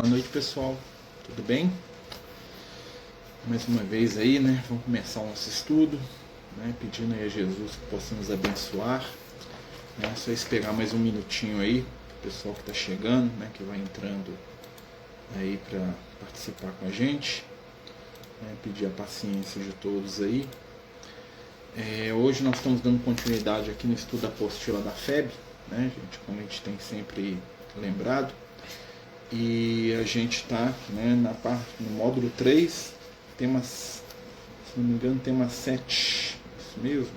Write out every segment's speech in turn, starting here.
Boa noite, pessoal. Tudo bem? Mais uma vez aí, né? Vamos começar o nosso estudo, né? Pedindo aí a Jesus que possa nos abençoar, né? Só esperar mais um minutinho aí, o pessoal que está chegando, né? Que vai entrando aí para participar com a gente, né? Pedir a paciência de todos aí. Hoje nós estamos dando continuidade aqui no estudo da apostila da FEB, né, gente? Como a gente tem sempre lembrado. E a gente está, né, no módulo 3, tema, se não me engano, tema 7. Isso mesmo?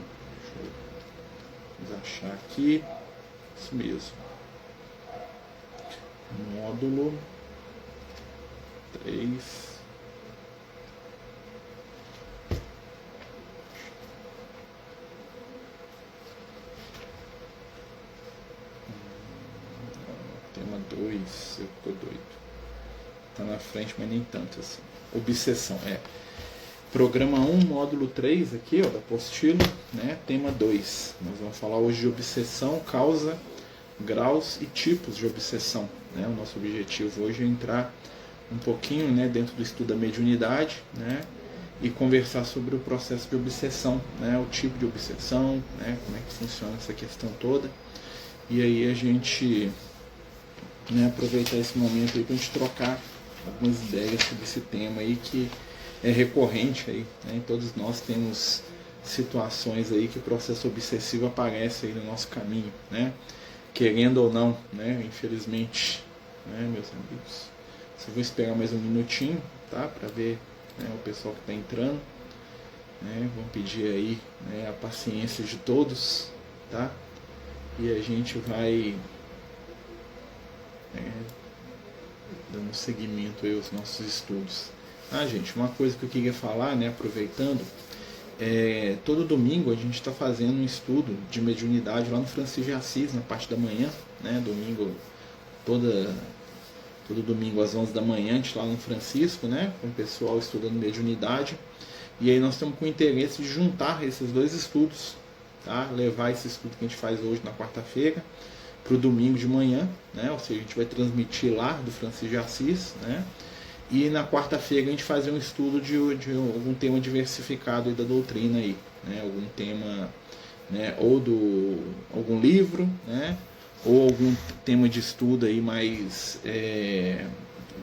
Deixa eu achar aqui. Isso mesmo. Módulo 3. Tema 2, eu tô doido. Tá na frente, mas nem tanto assim. Obsessão, Programa 1, módulo 3 aqui, ó, da apostila, né? Tema 2. Nós vamos falar hoje de obsessão, causa, graus e tipos de obsessão, né? O nosso objetivo hoje é entrar um pouquinho, né, dentro do estudo da mediunidade, né? E conversar sobre o processo de obsessão, né? O tipo de obsessão, né? Como é que funciona essa questão toda. E aí a gente, né, aproveitar esse momento aí para a gente trocar algumas ideias sobre esse tema aí que é recorrente aí, né? Todos nós temos situações aí que o processo obsessivo aparece aí no nosso caminho, né? Querendo ou não, né? Infelizmente, né, meus amigos. Só vou esperar mais um minutinho, tá? Para ver, né, o pessoal que está entrando, né? Vou pedir aí, né, a paciência de todos, tá? E a gente vai dando seguimento aí aos nossos estudos. Gente, uma coisa que eu queria falar, né, aproveitando, todo domingo a gente está fazendo um estudo de mediunidade lá no Francisco de Assis, na parte da manhã, né, todo domingo às 11 da manhã, a gente lá no Francisco, né, com o pessoal estudando mediunidade, e aí nós estamos com o interesse de juntar esses dois estudos, tá, levar esse estudo que a gente faz hoje na quarta-feira para o domingo de manhã, né? Ou seja, a gente vai transmitir lá do Francisco de Assis, né? E na quarta-feira a gente fazer um estudo de algum tema diversificado aí da doutrina aí, né? Algum tema, né? Ou algum livro, né? Ou algum tema de estudo aí mais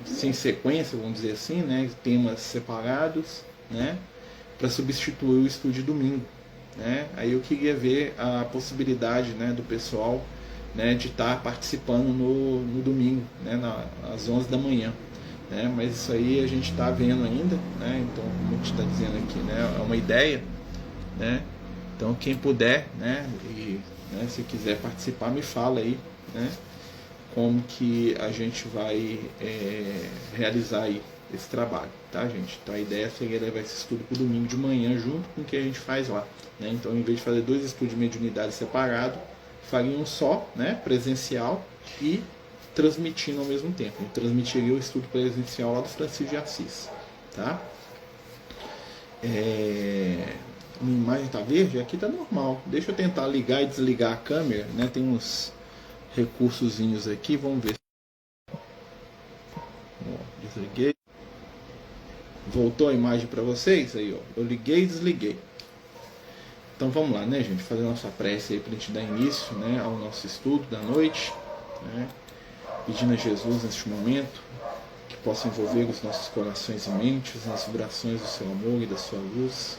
sem sequência, vamos dizer assim, né? Temas separados, né? Para substituir o estudo de domingo, né? Aí eu queria ver a possibilidade, né, do pessoal, né, de estar participando no domingo, né, às 11 da manhã, né? Mas isso aí a gente está vendo ainda, né? Então, como a gente está dizendo aqui, né, é uma ideia, né? Então quem puder, né, e, né, se quiser participar, me fala aí, né, como que a gente vai realizar aí esse trabalho, tá, gente? Então a ideia seria levar esse estudo para o domingo de manhã junto com o que a gente faz lá, né? Então, em vez de fazer dois estudos de mediunidade separados, faria um só, né, presencial, e transmitindo ao mesmo tempo. Eu transmitiria o estudo presencial lá do Francisco de Assis, tá? Minha imagem está verde? Aqui está normal. Deixa eu tentar ligar e desligar a câmera, né? Tem uns recursozinhos aqui, vamos ver. Desliguei. Voltou a imagem para vocês? Aí, ó. Eu liguei e desliguei. Então vamos lá, né, gente? Fazer nossa prece aí para a gente dar início, né, ao nosso estudo da noite, né? Pedindo a Jesus neste momento que possa envolver os nossos corações e mentes nas vibrações do seu amor e da sua luz,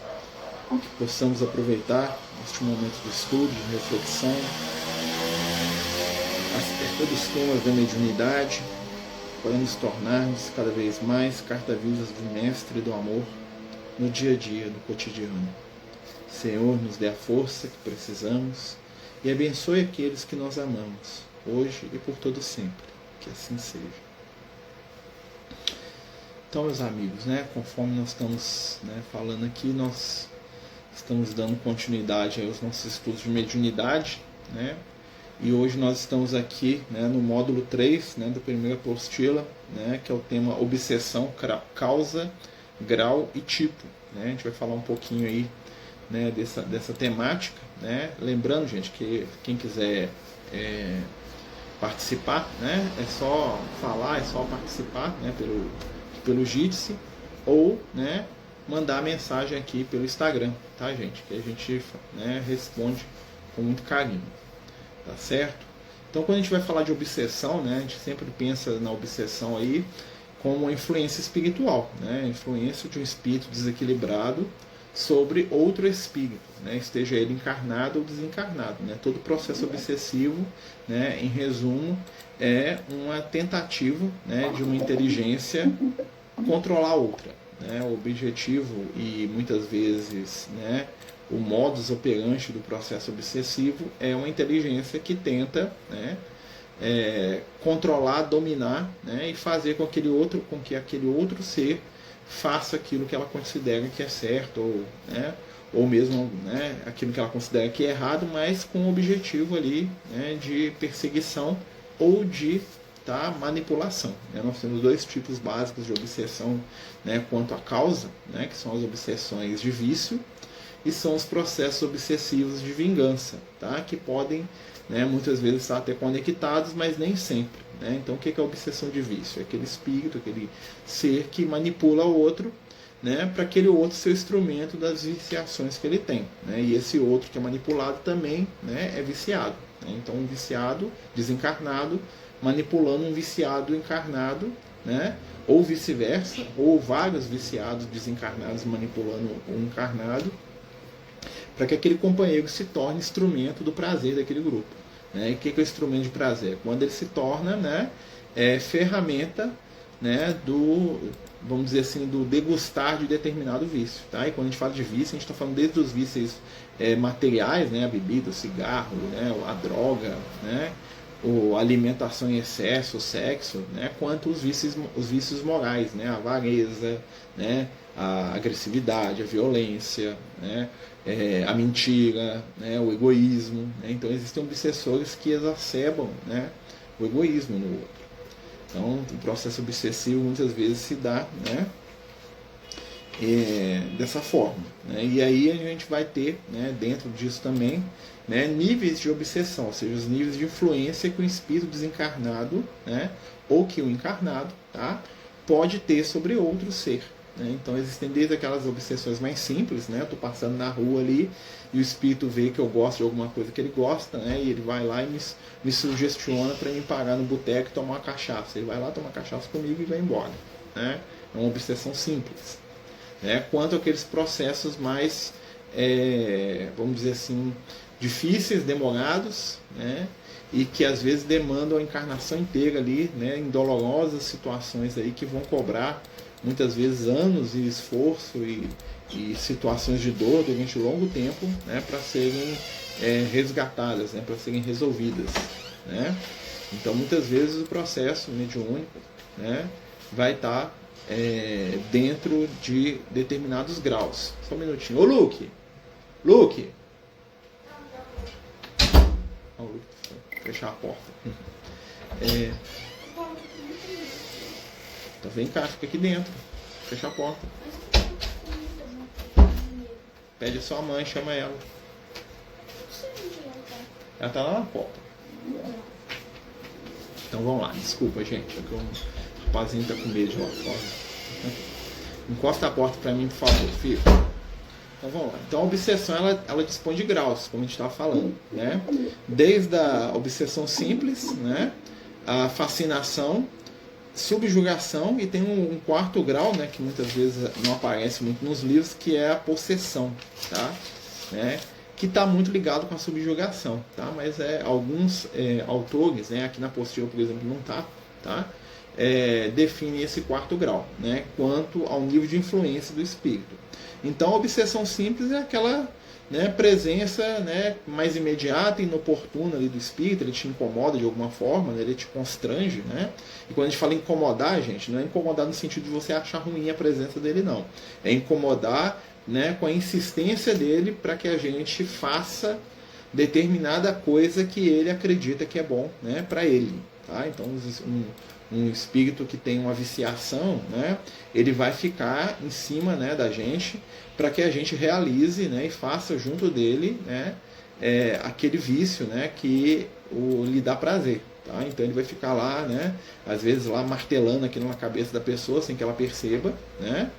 que possamos aproveitar este momento de estudo, de reflexão, acerca dos temas da mediunidade, para nos tornarmos cada vez mais carta-vivas do Mestre do Amor no dia a dia, no cotidiano. Senhor, nos dê a força que precisamos e abençoe aqueles que nós amamos, hoje e por todo sempre. Que assim seja. Então, meus amigos, né, conforme nós estamos, né, falando aqui, nós estamos dando continuidade aos nossos estudos de mediunidade, né, e hoje nós estamos aqui, né, no módulo 3, né, da primeira apostila, né, que é o tema obsessão, causa, grau e tipo, né. A gente vai falar um pouquinho aí, né, dessa temática, né. Lembrando, gente, que quem quiser participar, né? É só falar, é só participar, né? Pelo Jitsi, ou, né, mandar mensagem aqui pelo Instagram, tá, gente? Que a gente, né, responde com muito carinho, tá certo? Então, quando a gente vai falar de obsessão, né, a gente sempre pensa na obsessão aí como uma influência espiritual, né? Influência de um espírito desequilibrado sobre outro espírito, né? Esteja ele encarnado ou desencarnado, né? Todo processo obsessivo, né, em resumo, é uma tentativa, né, de uma inteligência controlar a outra, né? O objetivo e muitas vezes, né, o modus operandi do processo obsessivo é uma inteligência que tenta, né, controlar, dominar, né, e fazer com que aquele outro ser faça aquilo que ela considera que é certo, ou mesmo, né, aquilo que ela considera que é errado, mas com o objetivo ali, né, de perseguição ou de manipulação. Né? Nós temos dois tipos básicos de obsessão, né, quanto à causa, né, que são as obsessões de vício, e são os processos obsessivos de vingança, tá? Que podem, né, muitas vezes estar até conectados, mas nem sempre. Né? Então, o que é a obsessão de vício? É aquele espírito, aquele ser que manipula o outro, né, para aquele outro ser o instrumento das viciações que ele tem. Né? E esse outro que é manipulado também, né, é viciado. Né? Então, um viciado desencarnado manipulando um viciado encarnado, né? Ou vice-versa, ou vários viciados desencarnados manipulando um encarnado, para que aquele companheiro se torne instrumento do prazer daquele grupo. Né? E o que é o instrumento de prazer? Quando ele se torna, né, ferramenta, né, vamos dizer assim, do degustar de determinado vício. Tá? E quando a gente fala de vício, a gente está falando desde os vícios materiais, né, a bebida, o cigarro, né, a droga, né, a alimentação em excesso, o sexo, né, quanto os vícios morais, né, a avareza, né, a agressividade, a violência, né, a mentira, né, o egoísmo. Né? Então existem obsessores que exacerbam, né, o egoísmo no outro. Então o processo obsessivo muitas vezes se dá, né, dessa forma. Né? E aí a gente vai ter, né, dentro disso também, né, níveis de obsessão, ou seja, os níveis de influência que o espírito desencarnado, né, ou que o encarnado, tá, pode ter sobre outro ser. Né? Então existem desde aquelas obsessões mais simples, né, eu estou passando na rua ali e o espírito vê que eu gosto de alguma coisa que ele gosta, né, e ele vai lá e me sugestiona para me parar no boteco e tomar uma cachaça. Ele vai lá tomar cachaça comigo e vai embora. Né? É uma obsessão simples. Né? Quanto àqueles processos mais, vamos dizer assim, difíceis, demorados, né? E que às vezes demandam a encarnação inteira ali, né? Em dolorosas situações aí que vão cobrar muitas vezes anos e esforço e situações de dor durante um longo tempo, né? Para serem resgatadas, né? Para serem resolvidas. Né? Então muitas vezes o processo mediúnico, né? Vai estar dentro de determinados graus. Só um minutinho. Ô Luke! Luke! Ó, o Luke, fechar a porta. Então vem cá, fica aqui dentro. Fecha a porta. Pede a sua mãe, chama ela. Ela tá lá na porta. Então vamos lá, desculpa gente, é que o rapazinho tá com medo de lá fora. Encosta a porta pra mim, por favor, filho. Então vamos lá. Então a obsessão ela dispõe de graus, como a gente estava falando, né? Desde a obsessão simples, né? A fascinação, subjugação, e tem um quarto grau, né? Que muitas vezes não aparece muito nos livros, que é a possessão, tá? Né? Que está muito ligado com a subjugação, tá? Mas alguns autores, né? Aqui na apostila, por exemplo, não tá, tá? Define esse quarto grau, né? Quanto ao nível de influência do espírito. Então a obsessão simples é aquela, né, presença, né, mais imediata e inoportuna ali do espírito. Ele te incomoda de alguma forma, né, ele te constrange, né? E quando a gente fala incomodar, gente, não é incomodar no sentido de você achar ruim a presença dele, não. É incomodar, né, com a insistência dele para que a gente faça determinada coisa que ele acredita que é bom, né, para ele. Tá? Então um espírito que tem uma viciação, né, ele vai ficar em cima, né, da gente para que a gente realize, né, e faça junto dele, né, aquele vício, né, que lhe dá prazer. Tá? Então ele vai ficar lá, né, às vezes lá martelando aquilo na cabeça da pessoa sem que ela perceba, né?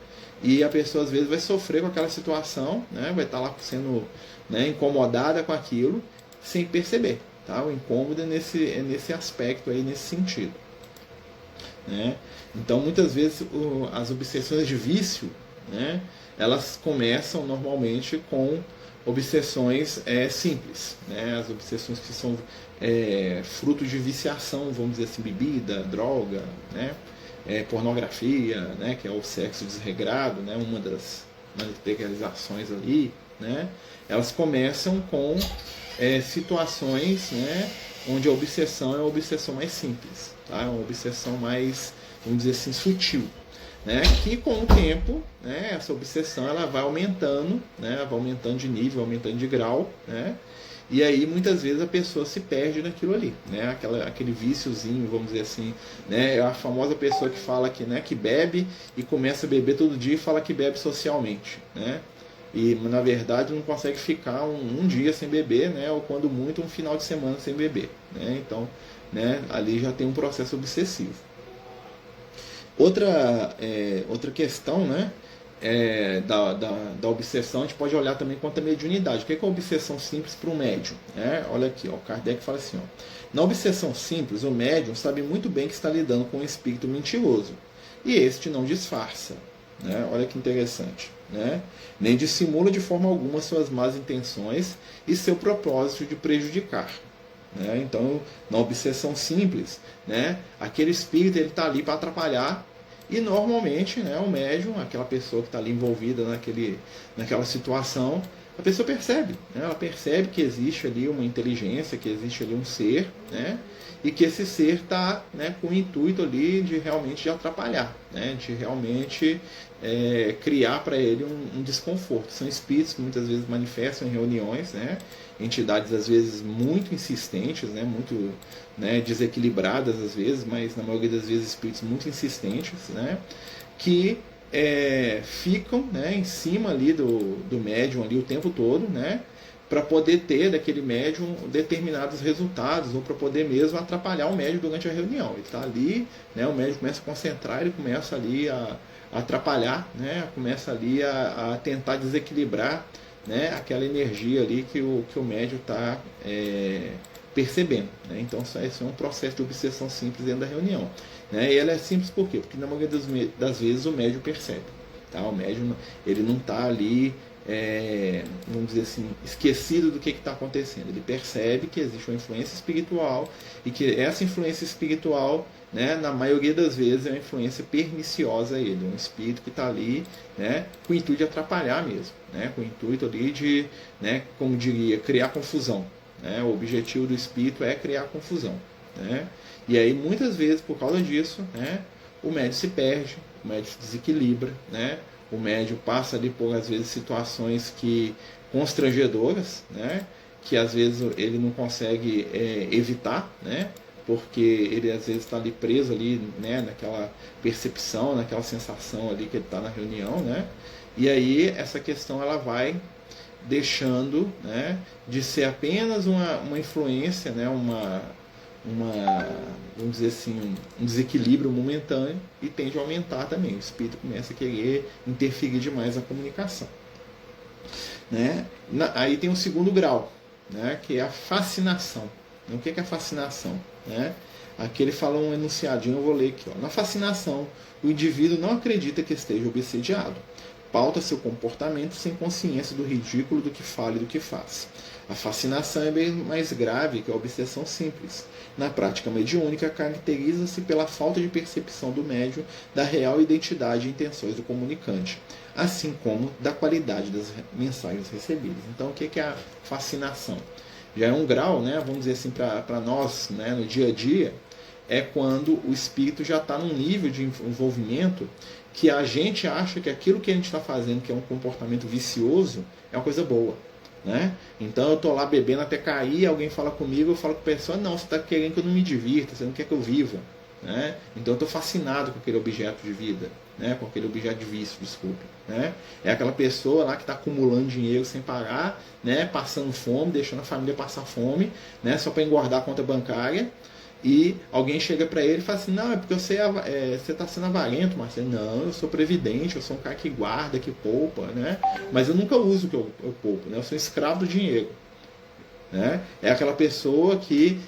E a pessoa às vezes vai sofrer com aquela situação, né? Vai estar lá sendo, né, incomodada com aquilo sem perceber. Tá? O incômodo é nesse aspecto aí, nesse sentido. Né? Então muitas vezes as obsessões de vício, né, elas começam normalmente com obsessões simples, né? As obsessões que são fruto de viciação, vamos dizer assim, bebida, droga, né? Pornografia, né? Que é o sexo desregrado, né? Uma das materializações ali, né? Elas começam com situações, né, onde a obsessão é uma obsessão mais simples, tá? É uma obsessão mais, vamos dizer assim, sutil, né? Que com o tempo, né, essa obsessão ela vai aumentando, né? Vai aumentando de nível, aumentando de grau, né? E aí muitas vezes a pessoa se perde naquilo ali, né? Aquele viciozinho, vamos dizer assim, né? É a famosa pessoa que fala que, né, que bebe e começa a beber todo dia e fala que bebe socialmente, né? E na verdade não consegue ficar um dia sem beber, né? Ou quando muito um final de semana sem beber, né? Então, né, ali já tem um processo obsessivo. Outra questão, né, da obsessão, a gente pode olhar também quanto à mediunidade. O que é a obsessão simples para o médium? Olha aqui, ó, o Kardec fala assim, ó, na obsessão simples, o médium sabe muito bem que está lidando com um espírito mentiroso e este não disfarça, né? Olha que interessante, né? Nem dissimula de forma alguma suas más intenções e seu propósito de prejudicar, né? Então, na obsessão simples, né, aquele espírito ele está ali para atrapalhar e normalmente, né, o médium, aquela pessoa que está ali envolvida naquela situação, a pessoa percebe, né? Ela percebe que existe ali uma inteligência, que existe ali um ser, né? E que esse ser está, né, com o intuito ali de realmente de atrapalhar, né? De realmente criar para ele um desconforto. São espíritos que muitas vezes manifestam em reuniões, né? Entidades às vezes muito insistentes, né? Muito, né, desequilibradas às vezes, mas na maioria das vezes espíritos muito insistentes, né? Que ficam, né, em cima ali do médium ali o tempo todo, né, para poder ter daquele médium determinados resultados ou para poder mesmo atrapalhar o médium durante a reunião. Ele está ali, né, o médium começa a concentrar, ele começa ali a atrapalhar, né, começa ali a tentar desequilibrar, né, aquela energia ali que o médium está percebendo, né? Então esse é um processo de obsessão simples dentro da reunião, né? E ela é simples por quê? Porque na maioria das vezes o médium percebe, tá? O médium ele não está ali, vamos dizer assim, esquecido do que está acontecendo. Ele percebe que existe uma influência espiritual e que essa influência espiritual, né, na maioria das vezes é uma influência perniciosa a ele, um espírito que está ali, né, com o intuito de atrapalhar mesmo, né, com o intuito ali de, né, como diria, criar confusão. Né? O objetivo do espírito é criar confusão, né? E aí muitas vezes por causa disso, né, o médium se perde, o médium se desequilibra, né? O médium passa ali por às vezes situações constrangedoras, né? Que às vezes ele não consegue evitar, né? Porque ele às vezes está ali preso ali, né, naquela percepção, naquela sensação ali que ele está na reunião, né? E aí essa questão ela vai deixando, né, de ser apenas uma influência, né, vamos dizer assim, um desequilíbrio momentâneo e tende a aumentar também. O espírito começa a querer interferir demais na comunicação, né? Aí tem o segundo grau, né, que é a fascinação. O que é a fascinação? Né? Aqui ele fala um enunciadinho, eu vou ler aqui. Ó. Na fascinação, o indivíduo não acredita que esteja obsediado. Pauta seu comportamento sem consciência do ridículo do que fala e do que faz. A fascinação é bem mais grave que a obsessão simples. Na prática mediúnica, caracteriza-se pela falta de percepção do médium da real identidade e intenções do comunicante, assim como da qualidade das mensagens recebidas. Então, o que é a fascinação? Já é um grau, né, vamos dizer assim, para nós, né, no dia a dia, é quando o espírito já está num nível de envolvimento que a gente acha que aquilo que a gente está fazendo, que é um comportamento vicioso, é uma coisa boa, né? Então eu estou lá bebendo até cair, alguém fala comigo, eu falo com a pessoa, não, você está querendo que eu não me divirta, você não quer que eu viva, né? Então eu estou fascinado com aquele objeto de vida, né? Com aquele objeto de vício, desculpe, né? É aquela pessoa lá que está acumulando dinheiro sem parar, né? Passando fome, deixando a família passar fome, né? Só para engordar a conta bancária. e alguém chega para ele e fala assim, não, é porque você está sendo avarento, Marcelo. Não, eu sou previdente, eu sou um cara que guarda, que poupa, né? Mas eu nunca uso o que eu poupo, né? Eu sou escravo do dinheiro. Né? É aquela pessoa que,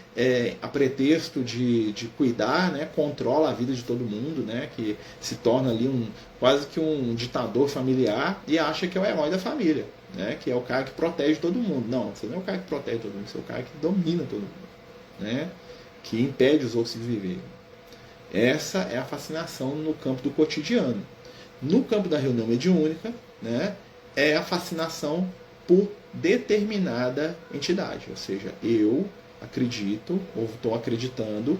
a pretexto de cuidar, né, controla a vida de todo mundo, né, que se torna ali quase que um ditador familiar e acha que é o herói da família, né, que é o cara que protege todo mundo. Não, você não é o cara que protege todo mundo, você é o cara que domina todo mundo, né, que impede os outros de viver. Essa é a fascinação no campo do cotidiano. No campo da reunião mediúnica, né, é a fascinação por determinada entidade, ou seja, eu acredito ou estou acreditando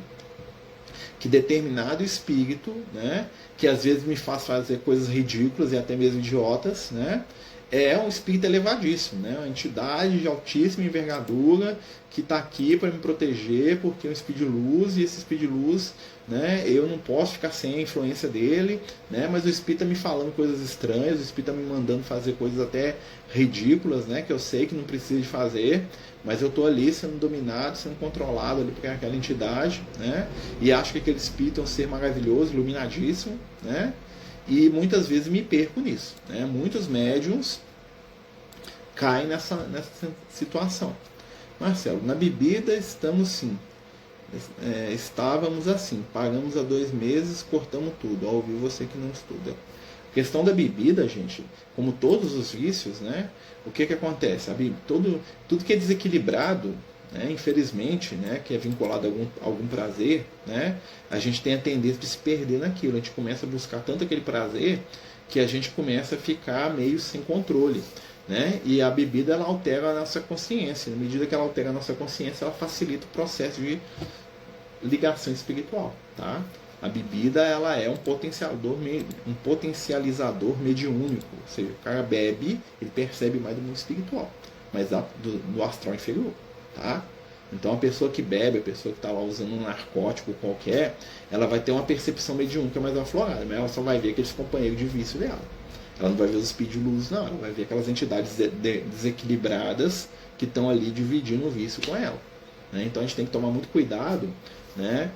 que determinado espírito, né, que às vezes me faz fazer coisas ridículas e até mesmo idiotas, né, é um espírito elevadíssimo, né, uma entidade de altíssima envergadura que está aqui para me proteger, porque é um espírito de luz, e esse espírito de luz, né, eu não posso ficar sem a influência dele, né, mas o espírito está me falando coisas estranhas, o espírito está me mandando fazer coisas até ridículas, né, que eu sei que não preciso de fazer, mas eu estou ali sendo dominado, sendo controlado ali por aquela entidade, né, e acho que aquele espírito é um ser maravilhoso, iluminadíssimo, né, e muitas vezes me perco nisso, né, muitos médiums caem nessa situação. Marcelo, na bebida estamos sim. Estávamos assim, pagamos há 2 meses, cortamos tudo. Ó, ouviu você que não estuda. A questão da bebida, gente, como todos os vícios, né? O que acontece? Tudo que é desequilibrado, né, infelizmente, né, que é vinculado a algum prazer, né, a gente tem a tendência de se perder naquilo. A gente começa a buscar tanto aquele prazer que a gente começa a ficar meio sem controle. Né? E a bebida ela altera a nossa consciência. Na medida que ela altera a nossa consciência, ela facilita o processo de ligação espiritual. Tá? A bebida ela é um potencializador mediúnico. Ou seja, o cara bebe, ele percebe mais do mundo espiritual, mas do astral inferior. Tá? Então a pessoa que bebe, a pessoa que está lá usando um narcótico qualquer, ela vai ter uma percepção mediúnica mais aflorada, mas ela só vai ver aqueles companheiros de vício dela. Ela não vai ver os espíritos de luz, não. Ela vai ver aquelas entidades desequilibradas que estão ali dividindo o vício com ela. Né? Então a gente tem que tomar muito cuidado, né,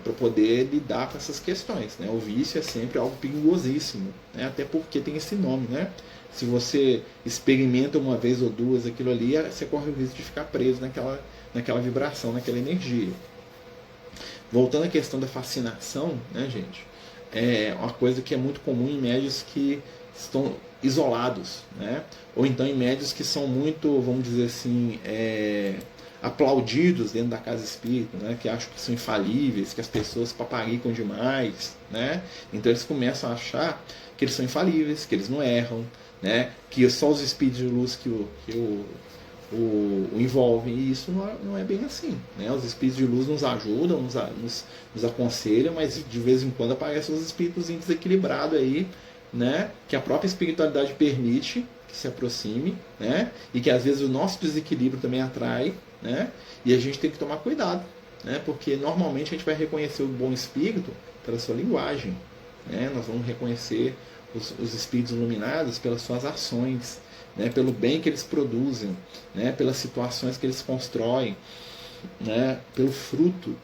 para poder lidar com essas questões. Né? O vício é sempre algo perigosíssimo, né? Até porque tem esse nome. Né? Se você experimenta uma vez ou duas aquilo ali, você corre o risco de ficar preso naquela vibração, naquela energia. Voltando à questão da fascinação, né, gente? É uma coisa que é muito comum em médios que estão isolados, né? Ou então em médios que são muito, vamos dizer assim, aplaudidos dentro da casa espírita, né? Que acham que são infalíveis, que as pessoas paparicam demais, né? Então eles começam a achar que eles são infalíveis, que eles não erram, né? Que só os espíritos de luz que o envolvem, e isso não é bem assim, né? Os espíritos de luz nos ajudam, nos aconselham, mas de vez em quando aparecem os espíritos desequilibrados aí, né? Que a própria espiritualidade permite que se aproxime, né? E que às vezes o nosso desequilíbrio também atrai, né? E a gente tem que tomar cuidado, né? Porque normalmente a gente vai reconhecer o bom espírito pela sua linguagem, né? Nós vamos reconhecer os espíritos iluminados pelas suas ações, né, pelo bem que eles produzem, né, pelas situações que eles constroem, né, pelo fruto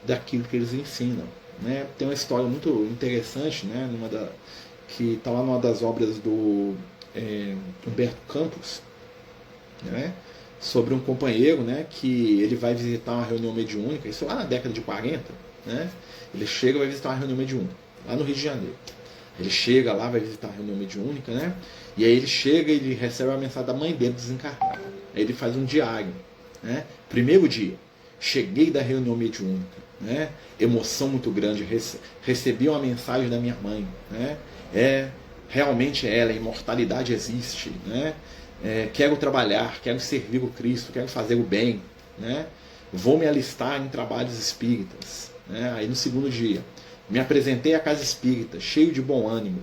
daquilo que eles ensinam. Né. Tem uma história muito interessante, né, que está lá numa das obras do Humberto Campos, né, sobre um companheiro, né, que ele vai visitar uma reunião mediúnica, isso lá na década de 40, né, ele chega e vai visitar uma reunião mediúnica, lá no Rio de Janeiro. Ele chega lá, vai visitar a reunião mediúnica, né? E aí ele chega e ele recebe a mensagem da mãe dele desencarnada. Aí ele faz um diário, né? Primeiro dia, cheguei da reunião mediúnica, né? Emoção muito grande, recebi uma mensagem da minha mãe, né? Realmente ela, a imortalidade existe, né? Quero trabalhar, quero servir o Cristo, quero fazer o bem, né? Vou me alistar em trabalhos espíritas, né? Aí no segundo dia, me apresentei à casa espírita, cheio de bom ânimo.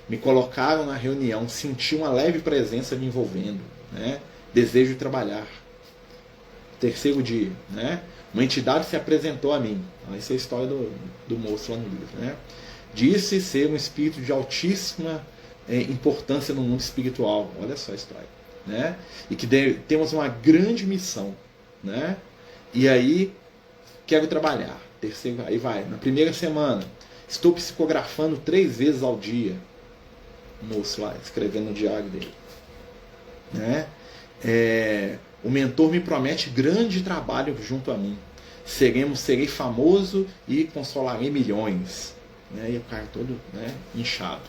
Me colocaram na reunião, senti uma leve presença me envolvendo, né? Desejo de trabalhar. Terceiro dia, né? Uma entidade se apresentou a mim. Essa é a história do moço lá no livro, né? Disse ser um espírito de altíssima importância no mundo espiritual. Olha só a história, né? E que temos uma grande missão, né? E aí quero trabalhar. Terceiro, aí vai, na primeira semana, estou psicografando 3 vezes ao dia. O moço lá, escrevendo no diário dele. Né? O mentor me promete grande trabalho junto a mim. Serei famoso e consolarei milhões. Né? E o cara todo, né, inchado.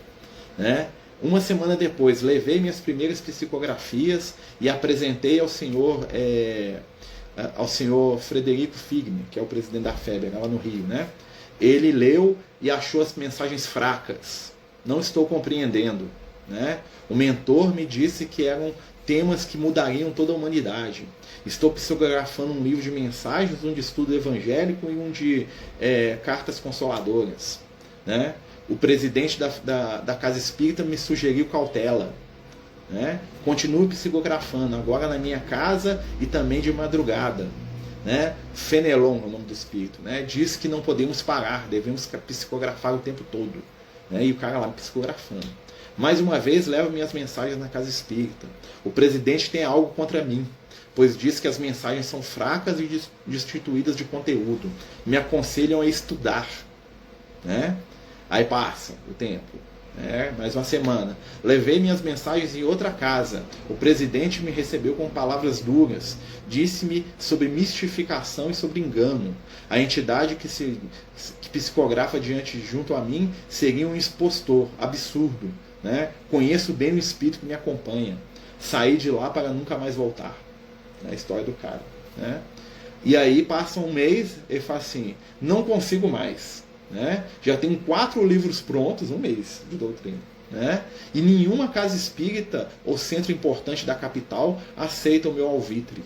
Né? Uma semana depois, levei minhas primeiras psicografias e apresentei ao senhor Frederico Figner, que é o presidente da FEBER, lá no Rio. Né? Ele leu e achou as mensagens fracas. Não estou compreendendo. Né? O mentor me disse que eram temas que mudariam toda a humanidade. Estou psicografando um livro de mensagens, um de estudo evangélico e um de cartas consoladoras. Né? O presidente da Casa Espírita me sugeriu cautela. Né? Continuo psicografando, agora na minha casa e também de madrugada. Né? Fenelon, é o nome do espírito, né? Diz que não podemos parar, devemos psicografar o tempo todo. Né? E o cara lá psicografando. Mais uma vez, levo minhas mensagens na Casa Espírita. O presidente tem algo contra mim, pois diz que as mensagens são fracas e destituídas de conteúdo. Me aconselham a estudar. Né? Aí passa o tempo. Mais uma semana. Levei minhas mensagens em outra casa. O presidente me recebeu com palavras duras. Disse-me sobre mistificação e sobre engano. A entidade que psicografa junto a mim seria um expostor absurdo. Né? Conheço bem o espírito que me acompanha. Saí de lá para nunca mais voltar. É a história do cara. Né? E aí passa um mês, ele fala assim: não consigo mais. Né? Já tenho 4 livros prontos, um mês de doutrina. Né? E nenhuma casa espírita ou centro importante da capital aceita o meu alvitre.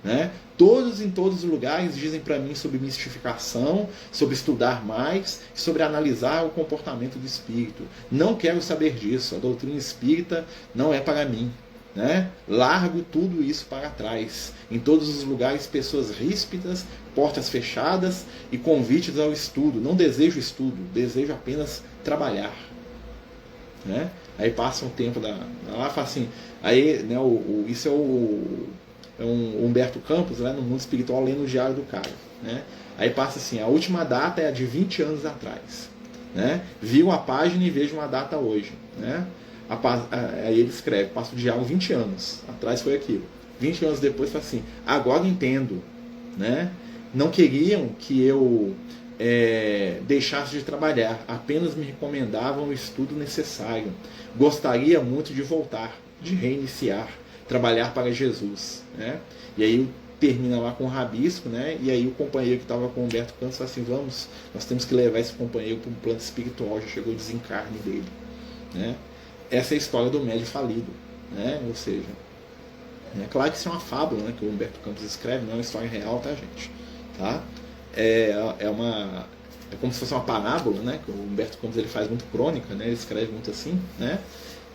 Né? Todos em todos os lugares dizem para mim sobre mistificação, sobre estudar mais, sobre analisar o comportamento do espírito. Não quero saber disso. A doutrina espírita não é para mim. Né? Largo tudo isso para trás. Em todos os lugares, pessoas ríspidas, portas fechadas e convites ao estudo. Não desejo estudo, desejo apenas trabalhar. Né? Aí passa um tempo lá, fala assim. Aí, né, isso é um Humberto Campos, né, no mundo espiritual, lendo o diário do cara. Né? Aí passa assim: a última data é a de 20 anos atrás. Né? Viram a página e vejo uma data hoje. Né? Aí ele escreve: passa o diário 20 anos atrás, foi aquilo. 20 anos depois, fala assim: agora entendo. Né? Não queriam que eu deixasse de trabalhar, apenas me recomendavam o estudo necessário. Gostaria muito de voltar, de reiniciar, trabalhar para Jesus. Né? E aí termina lá com o rabisco, né? E aí o companheiro que estava com o Humberto Campos fala assim: nós temos que levar esse companheiro para um plano espiritual, já chegou o desencarne dele. Né? Essa é a história do médium falido. Né? Ou seja, é claro que isso é uma fábula, né, que o Humberto Campos escreve, não é uma história real, tá, gente? Tá? É como se fosse uma parábola, né, que o Humberto Campos ele faz muito crônica, né, ele escreve muito assim, né,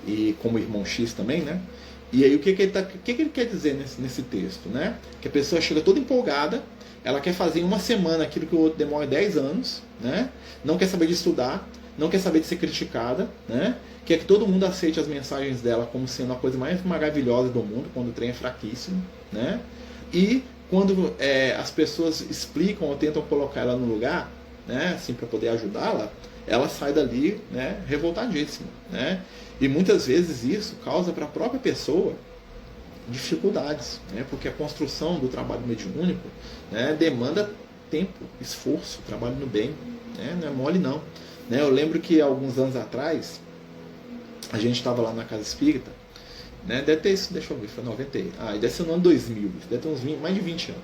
e como o Irmão X também, né, e aí o que ele quer dizer nesse texto, né, que a pessoa chega toda empolgada, ela quer fazer em uma semana aquilo que o outro demora 10 anos, né, não quer saber de estudar, não quer saber de ser criticada, né, quer que todo mundo aceite as mensagens dela como sendo a coisa mais maravilhosa do mundo, quando o trem é fraquíssimo, né, e quando as pessoas explicam ou tentam colocar ela no lugar, né, assim, para poder ajudá-la, ela sai dali, né, revoltadíssima. Né? E muitas vezes isso causa para a própria pessoa dificuldades, né, porque a construção do trabalho mediúnico, né, demanda tempo, esforço, trabalho no bem. Né? Não é mole não. Né? Eu lembro que alguns anos atrás, a gente estava lá na Casa Espírita, né? Deve ter isso, deixa eu ver, foi 90. Deve ser no ano 2000, deve ter uns mais de 20 anos.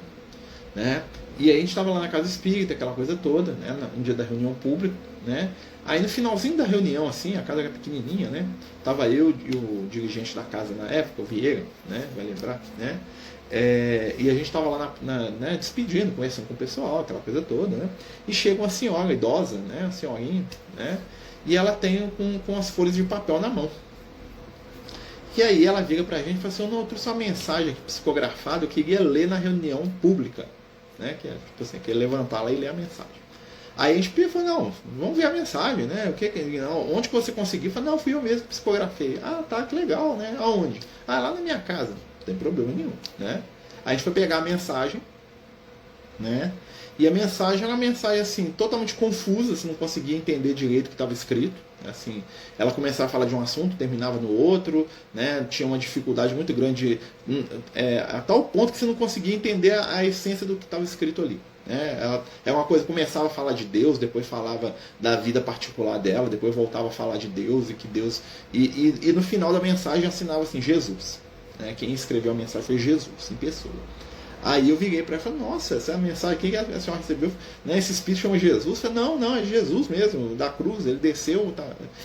Né? E aí a gente estava lá na Casa Espírita, aquela coisa toda, né? No dia da reunião pública. Né? Aí no finalzinho da reunião, assim, a casa era pequenininha, né? Tava eu e o dirigente da casa na época, o Vieira, né? Vai lembrar, né? E a gente estava lá né, despedindo, conversando com o pessoal, aquela coisa toda, né? E chega uma senhora idosa, né? Uma senhorinha, né? E ela tem com as folhas de papel na mão. E aí ela vira pra gente e fala assim: eu trouxe uma mensagem aqui psicografada, eu queria ler na reunião pública. Né? Que é, tipo assim, queria levantar lá e ler a mensagem. Aí a gente falou: não, vamos ver a mensagem, né? Onde que você conseguiu? Falei: não, fui eu mesmo que psicografei. Ah, tá, que legal, né? Aonde? Ah, lá na minha casa. Não tem problema nenhum, né? Aí a gente foi pegar a mensagem, né? E a mensagem era uma mensagem assim, totalmente confusa, você não conseguia entender direito o que estava escrito. Assim, ela começava a falar de um assunto, terminava no outro, né? Tinha uma dificuldade muito grande, a tal ponto que você não conseguia entender a essência do que estava escrito ali. É uma coisa, começava a falar de Deus, depois falava da vida particular dela, depois voltava a falar de Deus e que Deus. E no final da mensagem assinava assim, Jesus. Né? Quem escreveu a mensagem foi Jesus, em pessoa. Aí eu virei para ela e falei, nossa, essa é a mensagem que a senhora recebeu, né? Esse espírito chama Jesus? Eu falei, não, é Jesus mesmo, da cruz, ele desceu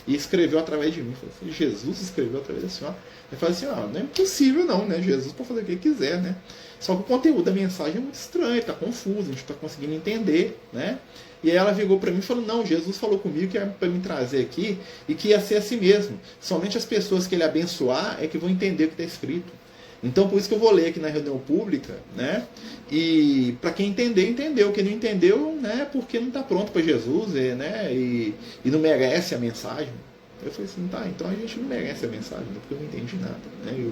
e escreveu através de mim. Eu falei, Jesus escreveu através da senhora? Eu falei assim, não é impossível não, né? Jesus pode fazer o que ele quiser, né? Só que o conteúdo da mensagem é muito estranho, está confuso, a gente está conseguindo entender, né? E aí ela virou para mim e falou, não, Jesus falou comigo que era para me trazer aqui e que ia ser assim mesmo. Somente as pessoas que ele abençoar é que vão entender o que está escrito. Então, por isso que eu vou ler aqui na reunião pública, né? E para quem entender, entendeu. Quem não entendeu, né? Porque não está pronto para Jesus, né? E não merece a mensagem. Eu falei assim, tá, então a gente não merece a mensagem, porque eu não entendi nada, né? E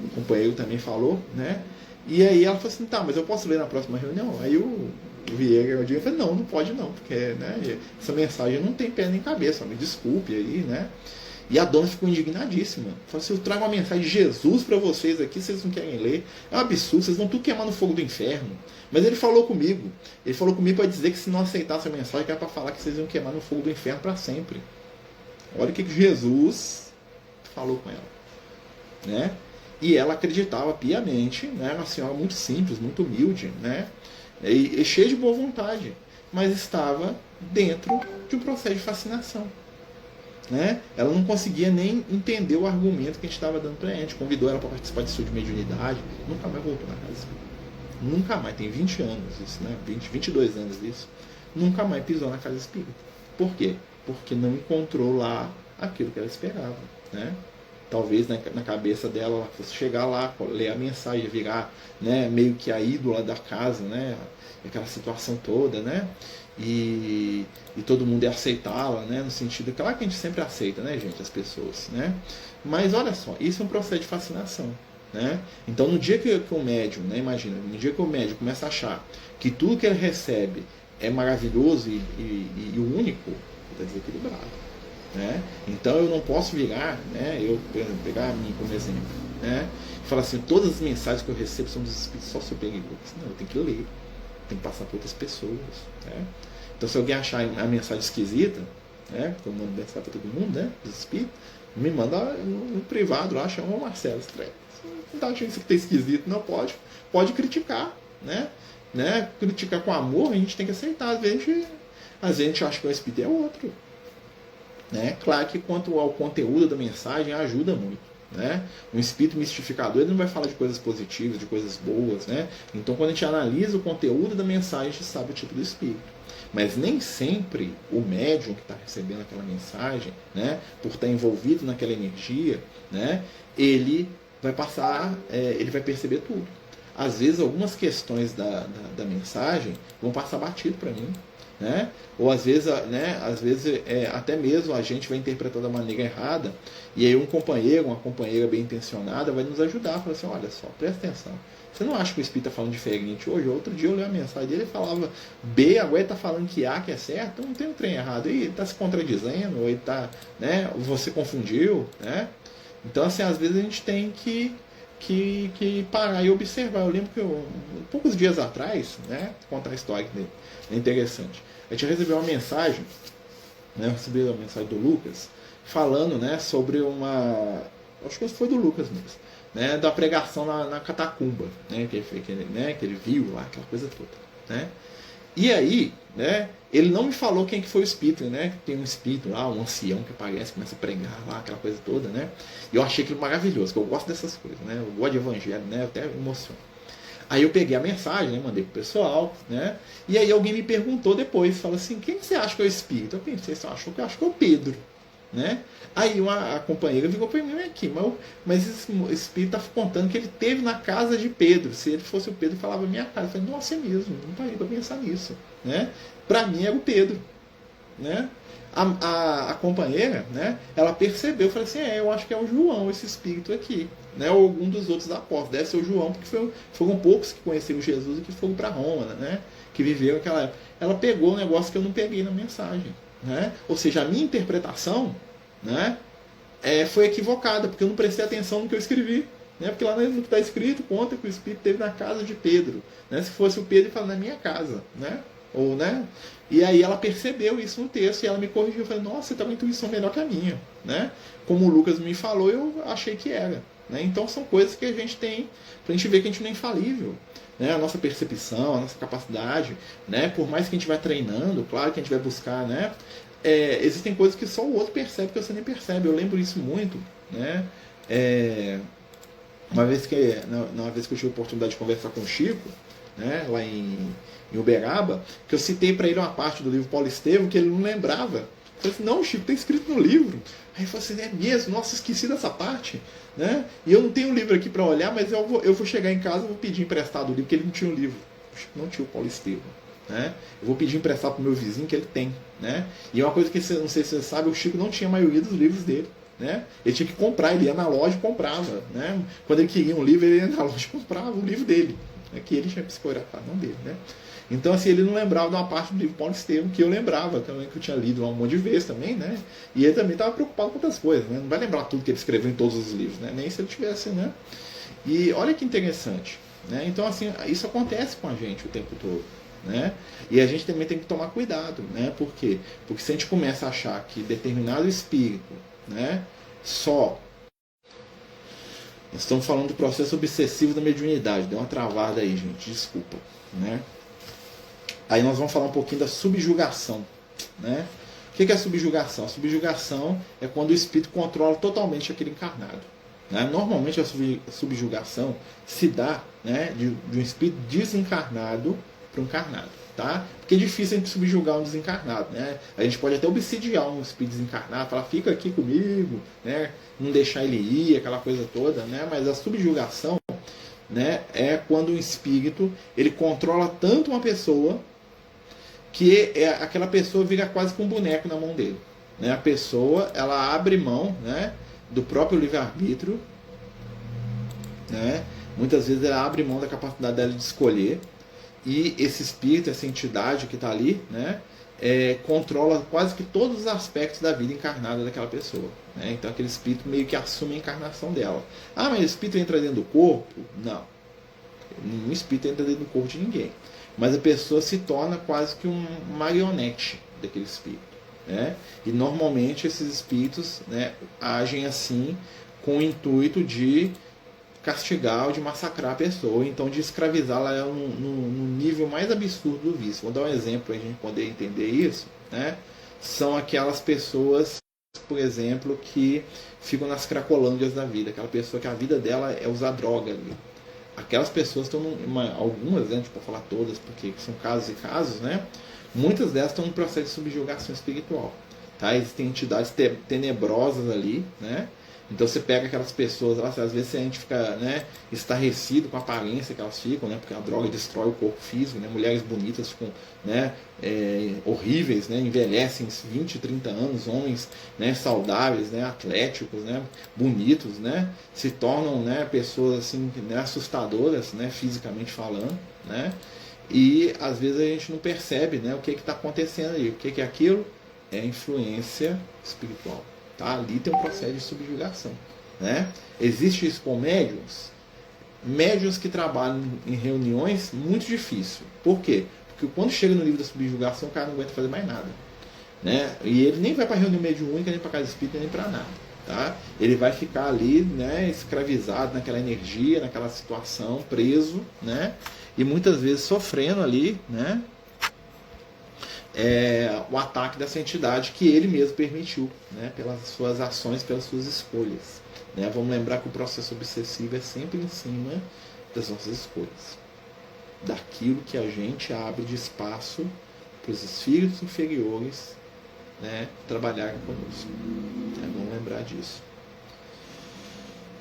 o companheiro também falou, né? E aí ela falou assim, tá, mas eu posso ler na próxima reunião? Aí o Vieira eu falei, não pode não, porque né, essa mensagem não tem pé nem cabeça, me desculpe aí, né? E a dona ficou indignadíssima. Falou assim, eu trago uma mensagem de Jesus para vocês aqui, vocês não querem ler. É um absurdo, vocês vão tudo queimar no fogo do inferno. Mas ele falou comigo. Ele falou comigo para dizer que se não aceitasse a mensagem, que era para falar que vocês iam queimar no fogo do inferno para sempre. Olha o que Jesus falou com ela. Né? E ela acreditava piamente, né? Era uma senhora muito simples, muito humilde, né? E cheia de boa vontade. Mas estava dentro de um processo de fascinação. Né? Ela não conseguia nem entender o argumento que a gente estava dando para ela. A gente convidou ela para participar de estudo de mediunidade, nunca mais voltou na casa espírita. Nunca mais, tem 20 anos isso, né? 22 anos isso. Nunca mais pisou na casa espírita. Por quê? Porque não encontrou lá aquilo que ela esperava. Né? Talvez na cabeça dela ela fosse chegar lá, ler a mensagem, virar, né, meio que a ídola da casa, né? Aquela situação toda, né? E todo mundo ia aceitá-la, né? No sentido, claro que a gente sempre aceita, né, gente, as pessoas, né? Mas olha só, isso é um processo de fascinação, né? Então, no dia que o médium, né, imagina, no dia que o médium começa a achar que tudo que ele recebe é maravilhoso e único, ele está desequilibrado. Né? Então eu não posso virar, né? Eu pegar a mim como exemplo, né? E falar assim, todas as mensagens que eu recebo são dos espíritos só superiores. Não, eu tenho que ler, tenho que passar para outras pessoas, né? Então se alguém achar a mensagem esquisita, né? Porque eu mando mensagem para todo mundo, né? Dos espíritos, me manda no privado lá, chama o Marcelo, não tá achando isso que tá esquisito, não pode criticar, né? Criticar com amor, a gente tem que aceitar, às vezes a gente acha que o espírito é outro. Né? Claro que quanto ao conteúdo da mensagem ajuda muito. Né? Um espírito mistificador ele não vai falar de coisas positivas, de coisas boas. Né? Então quando a gente analisa o conteúdo da mensagem, a gente sabe o tipo do espírito. Mas nem sempre o médium que está recebendo aquela mensagem, né, por estar envolvido naquela energia, né, ele vai passar, ele vai perceber tudo. Às vezes algumas questões da mensagem vão passar batido para mim. Né? Ou às vezes, né, até mesmo a gente vai interpretar da maneira errada, e aí um companheiro, uma companheira bem intencionada vai nos ajudar, fala assim, olha só, presta atenção, você não acha que o espírito está falando diferente hoje? Outro dia eu li a mensagem dele e falava B, agora ele está falando que A que é certo, então não tem um trem errado, e ele está se contradizendo, ou ele tá, né, você confundiu, né? Então assim, às vezes a gente tem que parar e observar. Eu lembro que poucos dias atrás, né, contar a história dele, é interessante. A gente recebeu uma mensagem, né, eu recebi uma mensagem do Lucas, falando, né, sobre acho que foi do Lucas mesmo, né, da pregação na catacumba, né, que ele viu lá, aquela coisa toda, né. E aí, né, ele não me falou quem que foi o espírito, né? Tem um espírito lá, um ancião que aparece, começa a pregar lá, aquela coisa toda, né? E eu achei aquilo maravilhoso, porque eu gosto dessas coisas, né? Eu gosto de evangelho, né? Eu até me emociono. Aí eu peguei a mensagem, né? Mandei pro pessoal, né? E aí alguém me perguntou depois, falou assim, quem você acha que é o espírito? Eu pensei, eu acho que é o Pedro, né? Aí a companheira ficou para mim aqui, mas esse espírito está contando que ele teve na casa de Pedro. Se ele fosse o Pedro, falava minha casa. Eu falei, nossa, é mesmo, não parei para pensar nisso, né? Para mim era o Pedro, né? A companheira, né, ela percebeu, falou assim, eu acho que é o João, esse espírito aqui, né, ou algum dos outros apóstolos, deve ser o João, porque foram poucos que conheceram Jesus e que foram para Roma, né, que viveram aquela época. Ela pegou um negócio que eu não peguei na mensagem, né, ou seja, a minha interpretação, né, foi equivocada, porque eu não prestei atenção no que eu escrevi, né, porque lá no que está escrito, conta que o espírito esteve na casa de Pedro, né, se fosse o Pedro, ele fala na minha casa, né, ou, né? E aí ela percebeu isso no texto e ela me corrigiu. Eu falei, nossa, você tem uma intuição melhor que a minha, né? Como o Lucas me falou, eu achei que era, né? Então são coisas que a gente tem pra gente ver que a gente não é infalível, né? A nossa percepção, a nossa capacidade, né? Por mais que a gente vai treinando, claro que a gente vai buscar, né? Existem coisas que só o outro percebe que você nem percebe. Eu lembro isso muito, né? Uma vez que eu tive a oportunidade de conversar com o Chico, né, lá em Uberaba, que eu citei para ele uma parte do livro Paulo Estevam que ele não lembrava. Eu falei assim, não, Chico, tem escrito no livro. Aí ele falou assim, é mesmo? Nossa, esqueci dessa parte. Né? E eu não tenho um livro aqui para olhar, mas eu vou chegar em casa e vou pedir emprestado o livro, porque ele não tinha um livro. O Chico não tinha o Paulo Estevam. Né? Eu vou pedir emprestado pro meu vizinho, que ele tem. Né? E uma coisa que não sei se você sabe, o Chico não tinha a maioria dos livros dele. Né? Ele tinha que comprar, ele ia na loja e comprava. Né? Quando ele queria um livro, ele ia na loja e comprava o livro dele. Que ele tinha psicografado, não dele, né? Então, assim, ele não lembrava de uma parte do livro Paulo Estevam que eu lembrava, também, que eu tinha lido um monte de vezes também, né? E ele também estava preocupado com outras coisas, né? Não vai lembrar tudo que ele escreveu em todos os livros, né? Nem se ele tivesse, né? E olha que interessante, né? Então, assim, isso acontece com a gente o tempo todo, né? E a gente também tem que tomar cuidado, né? Por quê? Porque se a gente começa a achar que determinado espírito, né, só... Nós estamos falando do processo obsessivo da mediunidade. Deu uma travada aí, gente. Desculpa. Né? Aí nós vamos falar um pouquinho da subjugação. Né? O que é a subjugação? A subjugação é quando o espírito controla totalmente aquele encarnado. Né? Normalmente a subjugação se dá, né, de um espírito desencarnado para um encarnado. Tá? Porque é difícil a gente subjugar um desencarnado, né? A gente pode até obsidiar um espírito desencarnado, falar, fica aqui comigo, né? Não deixar ele ir, aquela coisa toda, né? Mas a subjugação, né, é quando o espírito ele controla tanto uma pessoa que aquela pessoa vira quase que um boneco na mão dele, né? A pessoa ela abre mão, né, do próprio livre-arbítrio, né? Muitas vezes ela abre mão da capacidade dela de escolher. E esse espírito, essa entidade que está ali, né, controla quase que todos os aspectos da vida encarnada daquela pessoa. Né? Então aquele espírito meio que assume a encarnação dela. Ah, mas o espírito entra dentro do corpo? Não. Nenhum espírito entra dentro do corpo de ninguém. Mas a pessoa se torna quase que um marionete daquele espírito. Né? E normalmente esses espíritos, né, agem assim com o intuito de castigar ou de massacrar a pessoa, então de escravizá-la no nível mais absurdo do vício. Vou dar um exemplo para a gente poder entender isso. Né? São aquelas pessoas, por exemplo, que ficam nas cracolândias da vida, aquela pessoa que a vida dela é usar droga ali. Aquelas pessoas estão, algumas, né, tipo, falar todas, porque são casos e casos, né? Muitas delas estão no processo de subjugação espiritual. Tá? Existem entidades tenebrosas ali, né? Então você pega aquelas pessoas, às vezes a gente fica, né, estarrecido com a aparência que elas ficam, né, porque a droga destrói o corpo físico, né, mulheres bonitas ficam, né, horríveis, né, envelhecem 20, 30 anos, homens, né, saudáveis, né, atléticos, né, bonitos, né, se tornam, né, pessoas assim, né, assustadoras, né, fisicamente falando, né, e às vezes a gente não percebe, né, o que está acontecendo aí, o que é aquilo? É influência espiritual. Tá? Ali tem um processo de subjugação. Né? Existe isso com médiuns? Médiuns que trabalham em reuniões, muito difícil. Por quê? Porque quando chega no nível da subjugação, o cara não aguenta fazer mais nada. Né? E ele nem vai para reunião mediúnica, nem para casa espírita, nem para nada. Tá? Ele vai ficar ali, né, escravizado naquela energia, naquela situação, preso, né? E muitas vezes sofrendo ali, né, o ataque dessa entidade que ele mesmo permitiu, né, pelas suas ações, pelas suas escolhas. Né? Vamos lembrar que o processo obsessivo é sempre em cima das nossas escolhas, daquilo que a gente abre de espaço para os espíritos inferiores, né, trabalharem conosco. Vamos lembrar disso.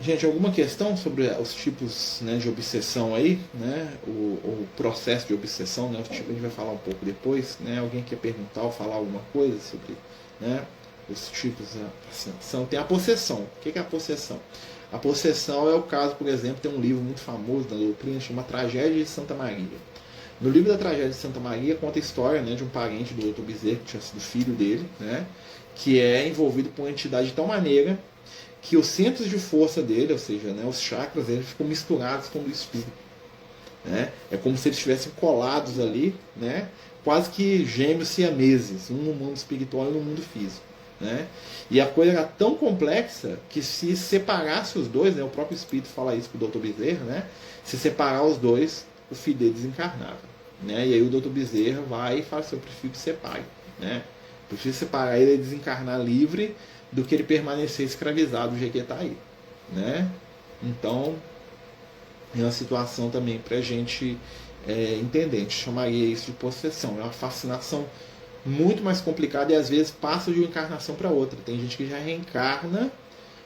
Gente, alguma questão sobre os tipos, né, de obsessão aí, né, o processo de obsessão, né, o tipo a gente vai falar um pouco depois, né, alguém quer perguntar ou falar alguma coisa sobre né? Os tipos tem a possessão. O que é a possessão? A possessão é o caso, por exemplo, tem um livro muito famoso da doutrina, chama Tragédia de Santa Maria. No livro da Tragédia de Santa Maria conta a história, né, de um parente do Dr. Bezerra, que tinha sido filho dele, né, que é envolvido por uma entidade de tal maneira que os centros de força dele, ou seja, né, os chakras dele, ficam misturados com o do espírito. Né? É como se eles estivessem colados ali, né, quase que gêmeos siameses, um no mundo espiritual e um no mundo físico. Né? E a coisa era tão complexa que se separasse os dois, né, o próprio espírito fala isso para o Dr. Bezerra, né, se separar os dois, o filho dele desencarnava. Né? E aí o Dr. Bezerra vai e fala assim, eu prefiro que separe. Né? Eu prefiro separar ele e desencarnar livre do que ele permanecer escravizado do jeito que ele está aí. Né? Então, é uma situação também para a gente entender. A gente chamaria isso de possessão. É uma fascinação muito mais complicada e às vezes passa de uma encarnação para outra. Tem gente que já reencarna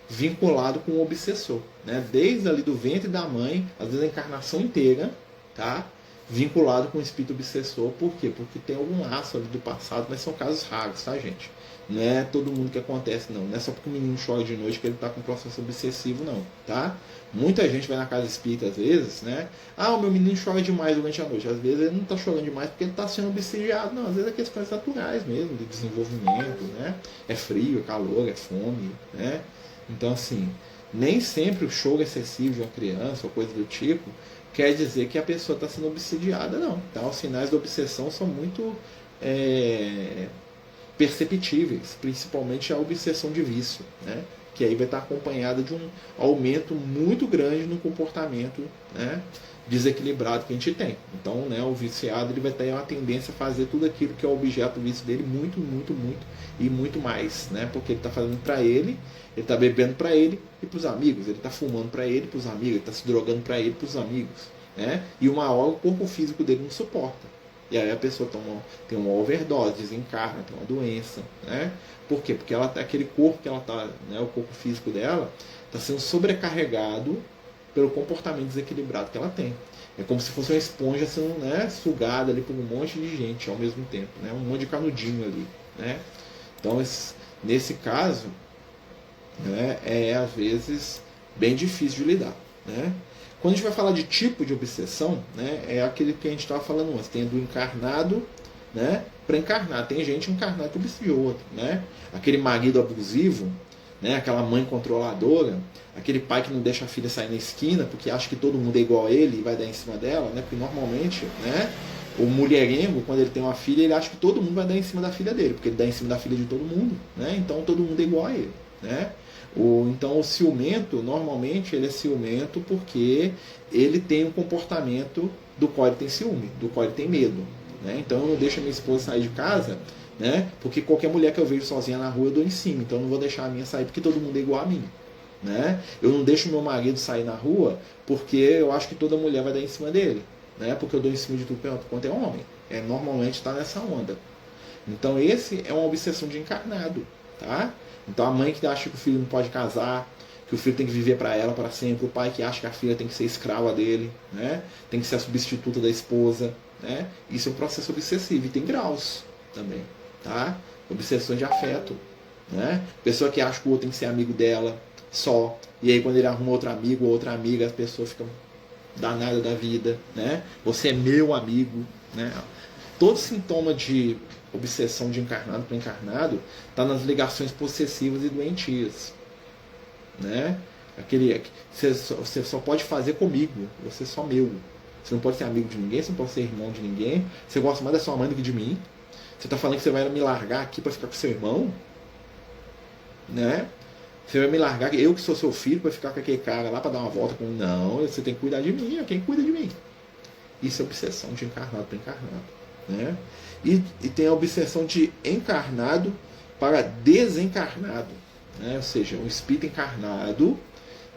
vinculado com o obsessor. Né? Desde ali do ventre da mãe, às vezes a encarnação inteira, tá? Vinculado com o espírito obsessor. Por quê? Porque tem algum laço ali do passado, mas são casos raros, tá, gente? Não é todo mundo que acontece, não. Não é só porque o menino chora de noite que ele está com um processo obsessivo, não, tá? Muita gente vai na casa espírita, às vezes, né? Ah, o meu menino chora demais durante a noite. Às vezes ele não está chorando demais porque ele está sendo obsidiado. Não, às vezes é questões naturais mesmo, de desenvolvimento, né? É frio, é calor, é fome, né? Então, assim, nem sempre o choro excessivo de uma criança ou coisa do tipo quer dizer que a pessoa está sendo obsidiada, não. Tá? Os sinais da obsessão são muito perceptíveis, principalmente a obsessão de vício, né? Que aí vai estar acompanhada de um aumento muito grande no comportamento, né, desequilibrado que a gente tem. Então, né, o viciado ele vai ter uma tendência a fazer tudo aquilo que é o objeto do vício dele muito, muito, muito e muito mais, né? Porque ele está fazendo para ele está bebendo para ele e para os amigos, ele está fumando para ele e para os amigos, ele está se drogando para ele e para os amigos, né? E uma hora o corpo físico dele não suporta. E aí a pessoa tem uma overdose, desencarna, tem uma doença, né? Por quê? Porque ela, aquele corpo que ela está, né, o corpo físico dela, está sendo sobrecarregado pelo comportamento desequilibrado que ela tem. É como se fosse uma esponja sendo, né, sugada ali por um monte de gente ao mesmo tempo, né? Um monte de canudinho ali, né? Então, nesse caso, né, é às vezes bem difícil de lidar, né? Quando a gente vai falar de tipo de obsessão, né, é aquele que a gente estava falando antes. Tem do encarnado, né, para encarnar. Tem gente encarnada que obsedia o outro. Né? Aquele marido abusivo, né, aquela mãe controladora, aquele pai que não deixa a filha sair na esquina porque acha que todo mundo é igual a ele e vai dar em cima dela. Né? Porque normalmente, né, o mulherengo, quando ele tem uma filha, ele acha que todo mundo vai dar em cima da filha dele. Porque ele dá em cima da filha de todo mundo. Né? Então todo mundo é igual a ele. Né? Então o ciumento, normalmente ele é ciumento porque ele tem um comportamento do qual ele tem ciúme, do qual ele tem medo. Né? Então eu não deixo a minha esposa sair de casa, né? Porque qualquer mulher que eu vejo sozinha na rua eu dou em cima, então eu não vou deixar a minha sair porque todo mundo é igual a mim. Né? Eu não deixo meu marido sair na rua porque eu acho que toda mulher vai dar em cima dele, né? Porque eu dou em cima de tudo quanto é homem. Normalmente está nessa onda. Então esse é uma obsessão de encarnado. Tá? Então a mãe que acha que o filho não pode casar, que o filho tem que viver para ela para sempre, o pai que acha que a filha tem que ser escrava dele, né? Tem que ser a substituta da esposa, né? Isso é um processo obsessivo e tem graus também, tá? Obsessões de afeto, né? Pessoa que acha que o outro tem que ser amigo dela só, e aí quando ele arruma outro amigo ou outra amiga, as pessoas ficam danadas da vida, né? Você é meu amigo, né? Todo sintoma de obsessão de encarnado para encarnado está nas ligações possessivas e doentias, né? Você só pode fazer comigo, você é só meu. Você não pode ser amigo de ninguém, você não pode ser irmão de ninguém. Você gosta mais da sua mãe do que de mim. Você está falando que você vai me largar aqui para ficar com seu irmão, né? Você vai me largar, eu que sou seu filho, para ficar com aquele cara lá para dar uma volta com ele. Não, você tem que cuidar de mim, quem cuida de mim? Isso é obsessão de encarnado para encarnado. Né? E tem a obsessão de encarnado para desencarnado, né? Ou seja, um espírito encarnado,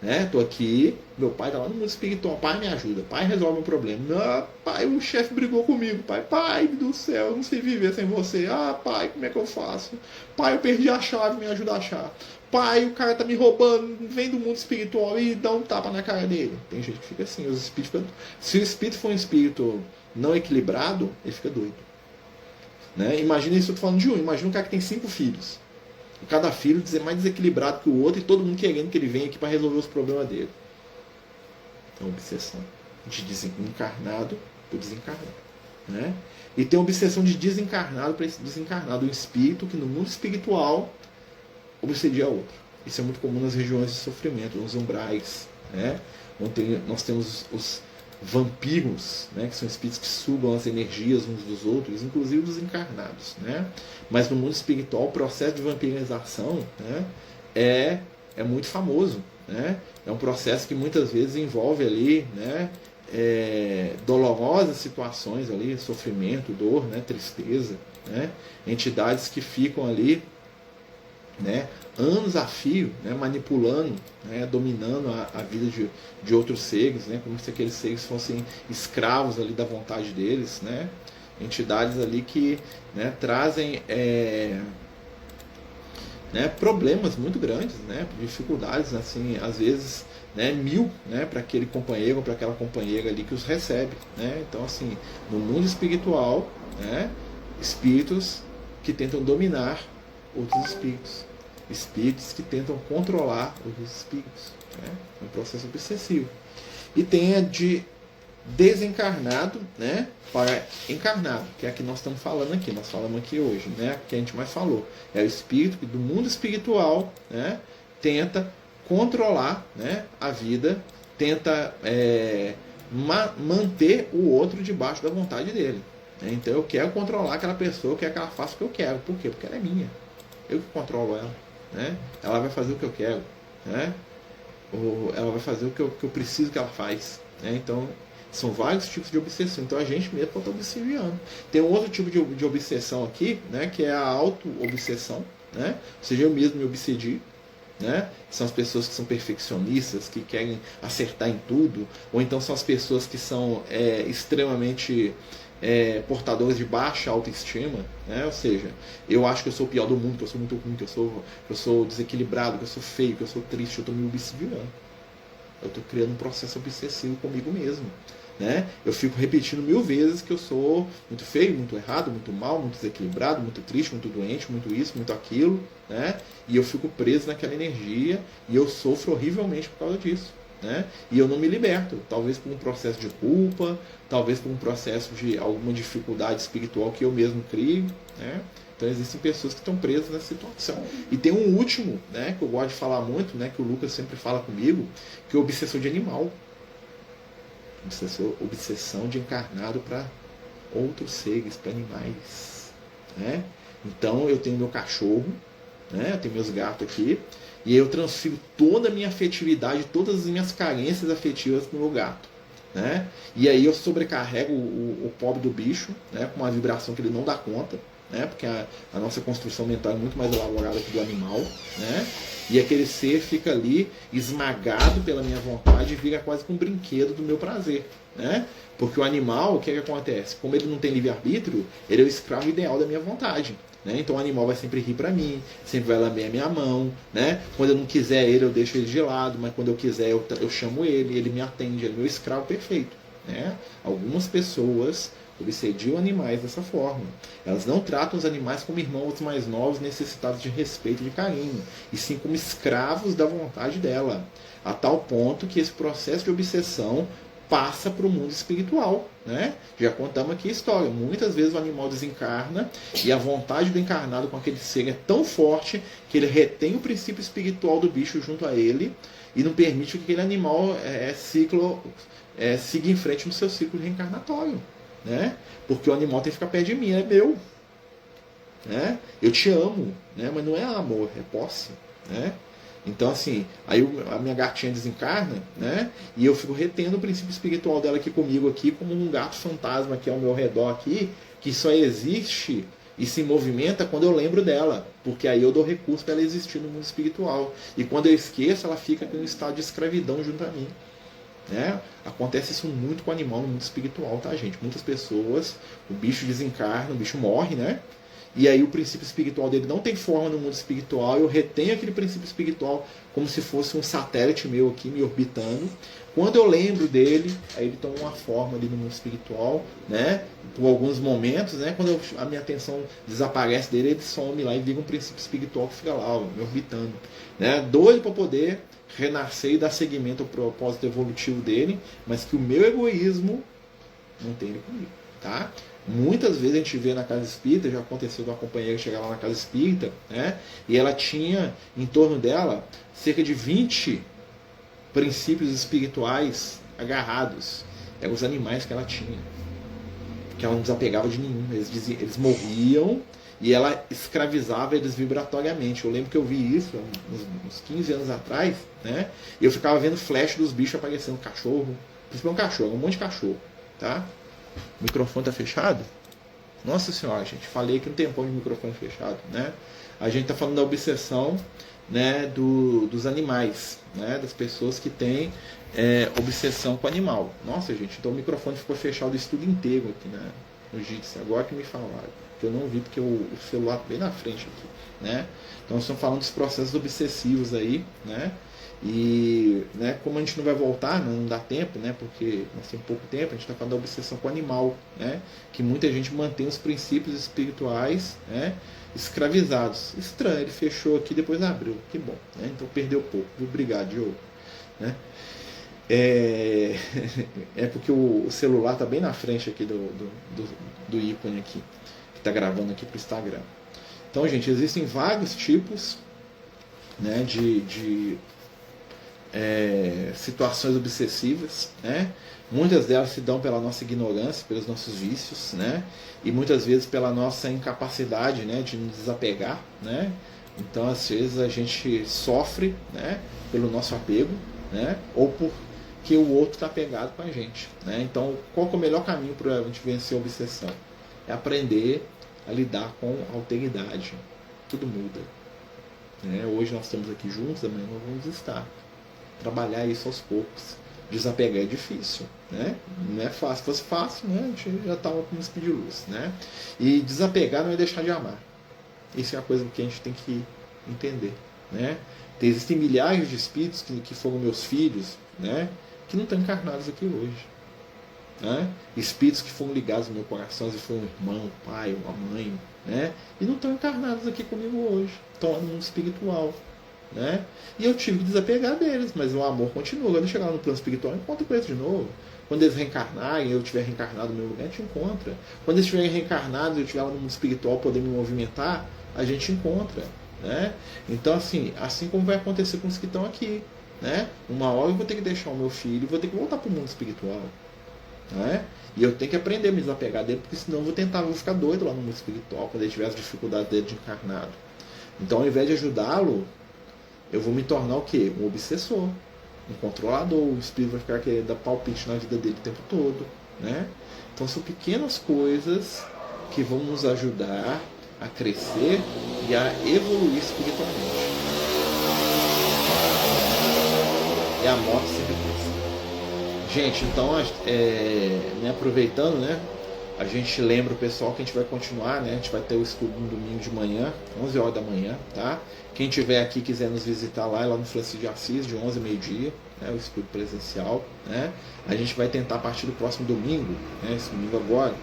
né? Tô aqui, meu pai tá lá no mundo espiritual, pai me ajuda, pai resolve um problema. Não, pai, o chefe brigou comigo, pai do céu, eu não sei viver sem você. Ah, pai, como é que eu faço? Pai, eu perdi a chave, me ajuda a achar. Pai, o cara tá me roubando, vem do mundo espiritual e dá um tapa na cara dele. Tem gente que fica assim, os espíritos, se o espírito for um espírito não equilibrado, ele fica doido. Né? Imagina isso, eu tô falando de um. Imagina um cara que tem 5 filhos. E cada filho mais desequilibrado que o outro e todo mundo querendo que ele venha aqui para resolver os problemas dele. Então, obsessão de desencarnado para desencarnado, né? E tem a obsessão de desencarnado para esse desencarnado, um espírito que no mundo espiritual obsedia outro. Isso é muito comum nas regiões de sofrimento, nos umbrais, né? Onde nós temos os vampiros, né? Que são espíritos que sugam as energias uns dos outros, inclusive dos encarnados, né? Mas no mundo espiritual o processo de vampirização, né? é muito famoso, né? É um processo que muitas vezes envolve ali, né? Dolorosas situações ali, sofrimento, dor, né? Tristeza, né? Entidades que ficam ali, né, anos a fio, né, manipulando, né, dominando a vida de outros seres, né, como se aqueles seres fossem escravos ali da vontade deles, né, entidades ali que, né, trazem né, problemas muito grandes, né, dificuldades, assim, às vezes, né, mil, né, para aquele companheiro ou para aquela companheira ali que os recebe, né. Então, assim, no mundo espiritual, né, espíritos que tentam dominar outros espíritos, espíritos que tentam controlar os espíritos, né? É um processo obsessivo. E tem a de desencarnado, né, para encarnado, que é a que nós estamos falando aqui, nós falamos aqui hoje, né, que a gente mais falou. É o espírito que do mundo espiritual, né, tenta controlar, né, a vida, tenta manter o outro debaixo da vontade dele. Né? Então eu quero controlar aquela pessoa, eu quero que ela faça o que eu quero. Por quê? Porque ela é minha. Eu que controlo ela. Né? Ela vai fazer o que eu quero, né? Ou ela vai fazer o que eu preciso que ela faz, né? Então são vários tipos de obsessão. Então a gente mesmo pode estar obsediando. Tem um outro tipo de obsessão aqui, né? Que é a auto-obsessão, né? Ou seja, eu mesmo me obsedi, né? São as pessoas que são perfeccionistas, que querem acertar em tudo, ou então são as pessoas que são extremamente portadores de baixa autoestima, né? Ou seja, eu acho que eu sou o pior do mundo, que eu sou muito ruim, que eu sou desequilibrado, que eu sou feio, que eu sou triste, eu estou me obsediando. Eu estou criando um processo obsessivo comigo mesmo. Né? Eu fico repetindo 1000 vezes que eu sou muito feio, muito errado, muito mal, muito desequilibrado, muito triste, muito doente, muito isso, muito aquilo. Né? E eu fico preso naquela energia e eu sofro horrivelmente por causa disso. Né? E eu não me liberto, talvez por um processo de culpa, talvez por um processo de alguma dificuldade espiritual que eu mesmo crio. Né? Então existem pessoas que estão presas nessa situação. E tem um último, né, que eu gosto de falar muito, né, que o Lucas sempre fala comigo, que é o obsessor de animal. Obsessão de encarnado para outros seres, para animais. Né? Então eu tenho meu cachorro, né, eu tenho meus gatos aqui, e eu transfiro toda a minha afetividade, todas as minhas carências afetivas para o meu gato. Né? E aí eu sobrecarrego o pobre do bicho, né, com uma vibração que ele não dá conta, né, porque a nossa construção mental é muito mais elaborada que do animal. Né? E aquele ser fica ali esmagado pela minha vontade e vira quase que um brinquedo do meu prazer. Né? Porque o animal, o que acontece? Como ele não tem livre-arbítrio, ele é o escravo ideal da minha vontade. Né? Então o animal vai sempre rir para mim, sempre vai lamber a minha mão. Né? Quando eu não quiser ele, eu deixo ele de lado, mas quando eu quiser, eu chamo ele me atende, ele é meu escravo perfeito. Né? Algumas pessoas obsediam animais dessa forma. Elas não tratam os animais como irmãos mais novos necessitados de respeito e de carinho, e sim como escravos da vontade dela, a tal ponto que esse processo de obsessão passa para o mundo espiritual. Né? Já contamos aqui a história. Muitas vezes o animal desencarna e a vontade do encarnado com aquele ser é tão forte que ele retém o princípio espiritual do bicho junto a ele e não permite que aquele animal siga em frente no seu ciclo reencarnatório. Né? Porque o animal tem que ficar perto de mim, é meu. Né? Eu te amo, né? Mas não é amor, é posse. Né? Então, assim, aí a minha gatinha desencarna, né? E eu fico retendo o princípio espiritual dela aqui comigo, aqui, como um gato fantasma aqui ao meu redor, aqui, que só existe e se movimenta quando eu lembro dela, porque aí eu dou recurso para ela existir no mundo espiritual. E quando eu esqueço, ela fica em um estado de escravidão junto a mim. Né? Acontece isso muito com o animal no mundo espiritual, tá, gente? Muitas pessoas, o bicho desencarna, o bicho morre, né? e aí o princípio espiritual dele não tem forma no mundo espiritual, eu retenho aquele princípio espiritual como se fosse um satélite meu aqui me orbitando. Quando eu lembro dele, aí ele toma uma forma ali no mundo espiritual, né? Por alguns momentos, né? Quando a minha atenção desaparece dele, ele some lá e vira um princípio espiritual que fica lá, ó, me orbitando, né? Doido para poder renascer e dar seguimento ao propósito evolutivo dele, mas que o meu egoísmo não tem ele comigo, tá? Muitas vezes a gente vê na casa espírita, já aconteceu de uma companheira chegar lá na casa espírita, né? E ela tinha em torno dela cerca de 20 princípios espirituais agarrados. Eram os animais que ela tinha, que ela não desapegava de nenhum. Eles morriam e ela escravizava eles vibratoriamente. Eu lembro que eu vi isso uns 15 anos atrás, né? E eu ficava vendo flash dos bichos aparecendo, cachorro, principalmente um cachorro, um monte de cachorro, tá? O microfone tá fechado? Nossa senhora, gente, falei que um tempão de microfone fechado, né? A gente tá falando da obsessão, né, dos animais, né, das pessoas que têm obsessão com animal. Nossa, gente, então o microfone ficou fechado o estudo inteiro aqui, né, no Jitsi. Agora que me falaram, que eu não vi porque o celular tá bem na frente aqui, né? Então nós estamos falando dos processos obsessivos aí, né? E, né, como a gente não vai voltar, não dá tempo, né, porque nós temos pouco tempo, a gente está falando da obsessão com o animal, né, que muita gente mantém os princípios espirituais, né, escravizados. Estranho, ele fechou aqui, depois abriu, que bom, né, então perdeu pouco, obrigado, Diogo, né. É porque o celular está bem na frente aqui do ícone aqui, que está gravando aqui para o Instagram. Então, gente, existem vários tipos, né, de situações obsessivas, né? Muitas delas se dão pela nossa ignorância, pelos nossos vícios, né? E muitas vezes pela nossa incapacidade, né, de nos desapegar, né? Então às vezes a gente sofre, né, pelo nosso apego, né? Ou porque o outro está apegado com a gente, né? Então qual que é o melhor caminho para a gente vencer a obsessão? É aprender a lidar com a alteridade. Tudo muda, né? Hoje nós estamos aqui juntos, amanhã nós vamos estar. Trabalhar isso aos poucos. Desapegar é difícil, né? Não é fácil. Se fosse fácil, né, a gente já estava com um speed de luz, né? E desapegar não é deixar de amar. Isso é uma coisa que a gente tem que entender, né? Existem milhares de espíritos que foram meus filhos, né, que não estão encarnados aqui hoje, né? Espíritos que foram ligados no meu coração, e foram um irmão, um pai, uma mãe, né? E não estão encarnados aqui comigo hoje. Estão lá no mundo espiritual, né? E eu tive que desapegar deles, mas o amor continua. Quando eu chegar no plano espiritual, eu encontro com eles de novo. Quando eles reencarnarem, eu estiver reencarnado no meu lugar, a gente encontra. Quando eles estiverem reencarnados e eu estiver lá no mundo espiritual, poder me movimentar, a gente encontra, né? Então, assim como vai acontecer com os que estão aqui, né? Uma hora eu vou ter que deixar o meu filho e vou ter que voltar para o mundo espiritual, né? E eu tenho que aprender a me desapegar dele, porque senão eu vou ficar doido lá no mundo espiritual, quando ele tiver as dificuldades dele de encarnado. Então, ao invés de ajudá-lo, eu vou me tornar o quê? Um obsessor, um controlador. O espírito vai ficar querendo dar palpite na vida dele o tempo todo, né? Então são pequenas coisas que vão nos ajudar a crescer e a evoluir espiritualmente. E a morte sempre pensa. Gente, então, né, aproveitando, né, a gente lembra o pessoal que a gente vai continuar, né? A gente vai ter o estudo no domingo de manhã, 11 horas da manhã, tá? Quem tiver aqui quiser nos visitar lá, é lá no Francisco de Assis, de 11 a meio-dia, né? O estudo presencial, né? A gente vai tentar a partir do próximo domingo, né? Esse domingo agora,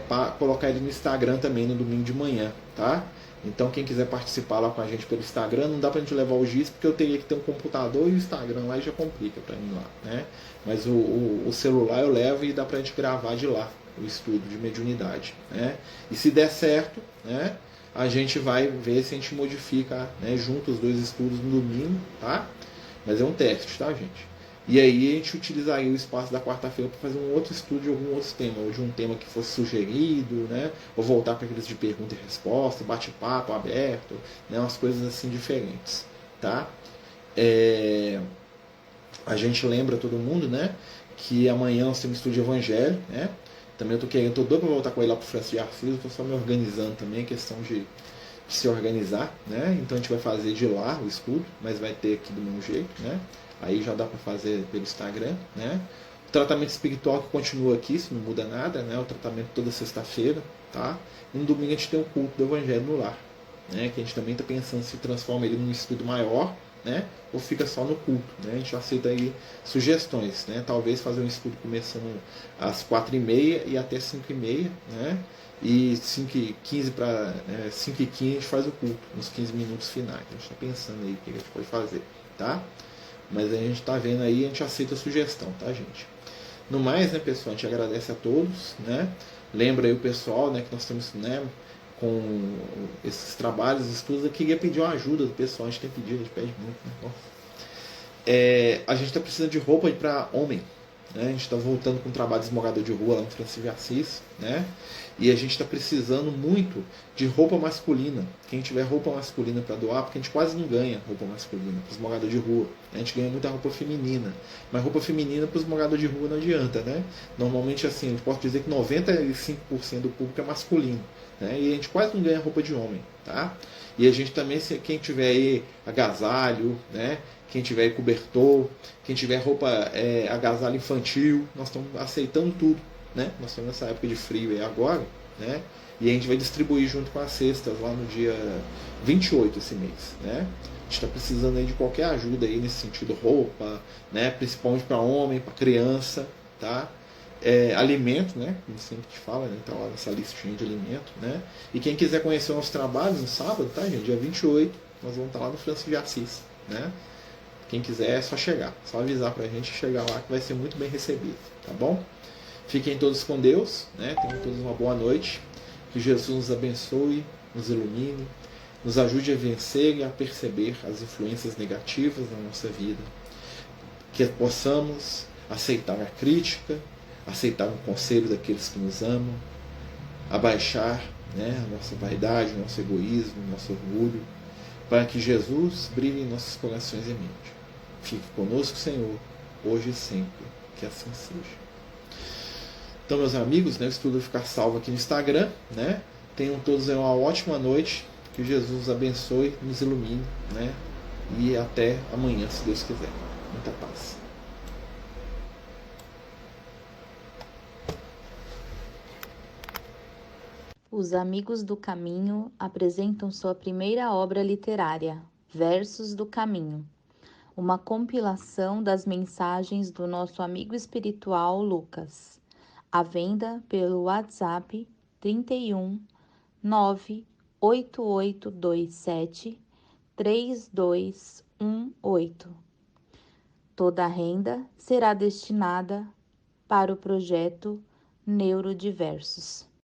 para colocar ele no Instagram também no domingo de manhã, tá? Então quem quiser participar lá com a gente pelo Instagram, não dá pra gente levar o GIS, porque eu teria que ter um computador e o Instagram lá e já complica pra mim lá, né? Mas o celular eu levo e dá pra gente gravar de lá o estudo de mediunidade, né? E se der certo, né, a gente vai ver se a gente modifica, né, junto os dois estudos no domingo, tá? Mas é um teste, tá, gente? E aí a gente utilizaria o espaço da quarta-feira para fazer um outro estudo de algum outro tema, ou de um tema que fosse sugerido, né? Ou voltar para aqueles de pergunta e resposta, bate-papo aberto, né? Umas coisas assim diferentes, tá? A gente lembra todo mundo, né, que amanhã nós temos estudo de evangelho, né? Também eu tô doido para voltar com ele lá pro Francisco de Assis, eu tô só me organizando também, questão de se organizar, né? Então a gente vai fazer de lá o estudo, mas vai ter aqui do mesmo jeito, né? Aí já dá para fazer pelo Instagram, né? Tratamento espiritual que continua aqui, isso não muda nada, né? O tratamento toda sexta-feira, tá? E no domingo a gente tem o culto do Evangelho no Lar, né? Que a gente também está pensando se transforma ele num estudo maior, né? Ou fica só no culto, né? A gente aceita aí sugestões, né? Talvez fazer um estudo começando às 4h30 e até 5h30, né? E 5h15 para 5h15 a gente faz o culto, nos 15 minutos finais. A gente está pensando aí o que a gente pode fazer, tá? Mas a gente está vendo aí, a gente aceita a sugestão, tá, gente? No mais, né, pessoal, a gente agradece a todos, né? Lembra aí o pessoal, né, que nós estamos, né, com esses trabalhos, estudos. Eu queria pedir uma ajuda do pessoal, a gente tem pedido, a gente pede muito, né? Nossa. A gente está precisando de roupa para homem, né? A gente está voltando com um trabalho de esmogador de rua lá no Francisco de Assis, né? E a gente está precisando muito de roupa masculina. Quem tiver roupa masculina para doar, porque a gente quase não ganha roupa masculina para esmogador de rua. A gente ganha muita roupa feminina. Mas roupa feminina para esmogador de rua não adianta, né? Normalmente, assim, a gente pode dizer que 95% do público é masculino, né? E a gente quase não ganha roupa de homem, tá? E a gente também, quem tiver aí agasalho, né? Quem tiver aí cobertor, quem tiver roupa agasalho infantil, nós estamos aceitando tudo, né? Nós estamos nessa época de frio aí agora, né? E a gente vai distribuir junto com as cestas lá no dia 28 esse mês, né? A gente está precisando aí de qualquer ajuda aí nesse sentido, roupa, né? Principalmente para homem, para criança, tá? Alimento, né? Como sempre te fala, né? Tá lá nessa listinha de alimento, né? E quem quiser conhecer o nosso trabalho no sábado, tá, gente? Dia 28, nós vamos estar lá no Francisco de Assis, né? Quem quiser é só chegar, só avisar pra gente chegar lá que vai ser muito bem recebido, tá bom? Fiquem todos com Deus, né? Tenham todos uma boa noite. Que Jesus nos abençoe, nos ilumine, nos ajude a vencer e a perceber as influências negativas na nossa vida. Que possamos aceitar a crítica, aceitar o conselho daqueles que nos amam, abaixar, né, a nossa vaidade, o nosso egoísmo, o nosso orgulho, para que Jesus brilhe em nossos corações e mente. Fique conosco, Senhor, hoje e sempre, que assim seja. Então, meus amigos, né, o estudo vai ficar salvo aqui no Instagram, né? Tenham todos uma ótima noite, que Jesus os abençoe, nos ilumine, né? E até amanhã, se Deus quiser. Muita paz. Os Amigos do Caminho apresentam sua primeira obra literária, Versos do Caminho, uma compilação das mensagens do nosso amigo espiritual Lucas, à venda pelo WhatsApp 31 98827 3218. Toda a renda será destinada para o projeto Neurodiversos.